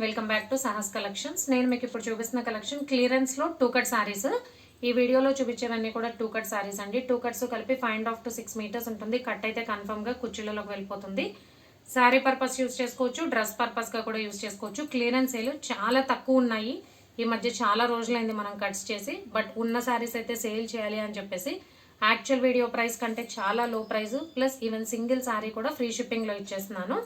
Welcome back to Sahas collections. నేను మీకు ఇప్పుడు చూపిస్తున్న కలెక్షన్ క్లియరెన్స్ లో 2 కట్ సారీస్. ఈ వీడియోలో చూపించేవన్నీ కూడా 2 కట్ సారీస్ అండి. 2 కట్స్ కలిపి 5.5 to 6 మీటర్స్ ఉంటుంది. కట్ అయితే కన్ఫర్మ్ గా కుర్చీలలోకి వెళ్ళిపోతుంది. సారీ పర్పస్ యూస్ చేసుకోవచ్చు, డ్రెస్ పర్పస్ గా కూడా యూస్ చేసుకోవచ్చు. క్లియరెన్స్ సేల్ చాలా తక్కువ ఉన్నాయి. ఈ మధ్య చాలా రోజులైంది మనం కట్స్ చేసి, బట్ ఉన్న సారీస్ అయితే సేల్ చేయాలి అని చెప్పేసి యాక్చువల్ వీడియో ప్రైస్ కంటే చాలా లో price plus even single sari కూడా ఫ్రీ షిప్పింగ్ లో ఇచ్చేస్తున్నాను.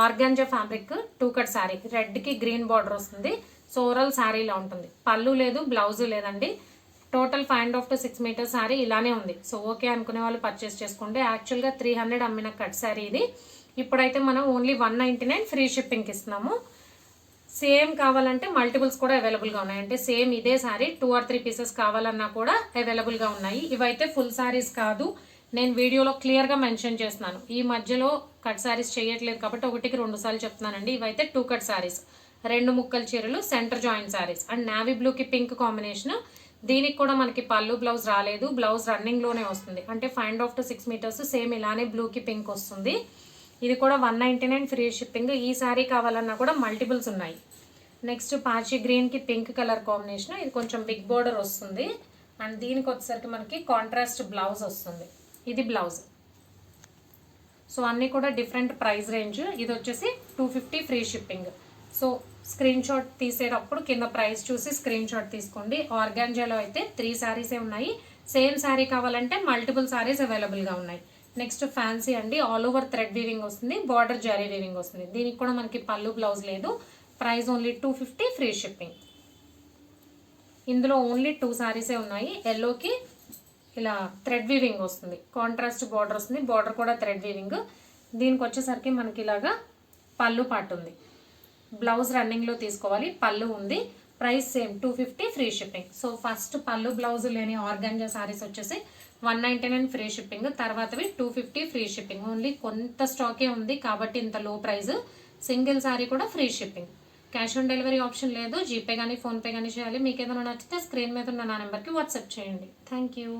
Organza fabric 2 cut sorry, red కి గ్రీన్ బార్డర్ వస్తుంది. సో ఓవరాల్ సారీలా ఉంటుంది. పళ్ళు లేదు, బ్లౌజ్ లేదండి. టోటల్ 5.5 to 6 మీటర్స్ సారీ ఇలానే ఉంది. సో ఓకే అనుకునే వాళ్ళు పర్చేస్ చేసుకోండి. యాక్చువల్గా 300 అమ్మిన కట్ సారీ ఇది. ఇప్పుడైతే మనం ఓన్లీ 199 ఫ్రీ షిప్పింగ్కి ఇస్తున్నాము. సేమ్ కావాలంటే మల్టిపుల్స్ కూడా అవైలబుల్గా ఉన్నాయి. అంటే సేమ్ ఇదే సారీ 2 or 3 పీసెస్ కావాలన్నా కూడా అవైలబుల్గా ఉన్నాయి. ఇవైతే ఫుల్ సారీస్ కాదు, నేను వీడియోలో క్లియర్గా మెన్షన్ చేస్తున్నాను. ఈ మధ్యలో కట్ సారీస్ చేయట్లేదు కాబట్టి ఒకటికి 2 సార్లు చెప్తున్నానండి. ఇవైతే 2 కట్ సారీస్, 2 ముక్కల చీరలు, centre joint saris and navy బ్లూకి పింక్ కాంబినేషన్. దీనికి కూడా మనకి పళ్ళు బ్లౌజ్ రాలేదు, బ్లౌజ్ రన్నింగ్ లోనే వస్తుంది. అంటే 5.5 to 6 మీటర్స్ సేమ్ ఇలానే బ్లూకి పింక్ వస్తుంది. ఇది కూడా 199 ఫ్రీ షిప్పింగ్. ఈ సారీ కావాలన్నా కూడా మల్టిపుల్స్ ఉన్నాయి. నెక్స్ట్ పాచి గ్రీన్ కి పింక్ కలర్ కాంబినేషన్. ఇది కొంచెం బిగ్ బోర్డర్ వస్తుంది అండ్ దీనికి వచ్చేసరికి మనకి కాంట్రాస్ట్ బ్లౌజ్ వస్తుంది. ఇది బ్లౌజ్. సో అన్నీ కూడా డిఫరెంట్ ప్రైస్ రేంజ్. ఇది వచ్చేసి 250 free shipping. So screen shot తీసేటప్పుడు కింద ప్రైస్ చూసి స్క్రీన్ షాట్ తీసుకోండి. ఆర్గాంజాలో అయితే 3 సారీసే ఉన్నాయి. సేమ్ సారీ కావాలంటే మల్టిపుల్ సారీస్ అవైలబుల్గా ఉన్నాయి. నెక్స్ట్ ఫ్యాన్సీ అండి, ఆల్ ఓవర్ థ్రెడ్ వీవింగ్ వస్తుంది, బార్డర్ జరీ వీవింగ్ వస్తుంది. దీనికి కూడా మనకి పళ్ళు బ్లౌజ్ లేదు. Price only 250 free shipping. ఇందులో ఓన్లీ 2 సారీసే ఉన్నాయి. ఎల్లోకి ఇలా థ్రెడ్ వీవింగ్ వస్తుంది, కాంట్రాస్ట్ బార్డర్ వస్తుంది, బార్డర్ కూడా థ్రెడ్ వీవింగ్. దీనికి వచ్చేసరికి మనకి ఇలాగా పళ్ళు పాటు ఉంది. బ్లౌజ్ రన్నింగ్లో తీసుకోవాలి, పళ్ళు ఉంది. Price same 250 free shipping. So first పళ్ళు బ్లౌజ్ లేని ఆర్గాంజా సారీస్ వచ్చేసి 199 ఫ్రీ షిప్పింగ్, తర్వాతవి 250 ఫ్రీ షిప్పింగ్. ఓన్లీ కొంత స్టాకే ఉంది కాబట్టి ఇంత లో ప్రైస్. సింగిల్ సారీ కూడా free shipping. Cash on delivery option లేదు. జీపే కానీ ఫోన్పే కానీ చేయాలి. మీకు ఏదైనా నచ్చితే స్క్రీన్ మీద ఉన్న నా నెంబర్కి వాట్సాప్ చేయండి. Thank you.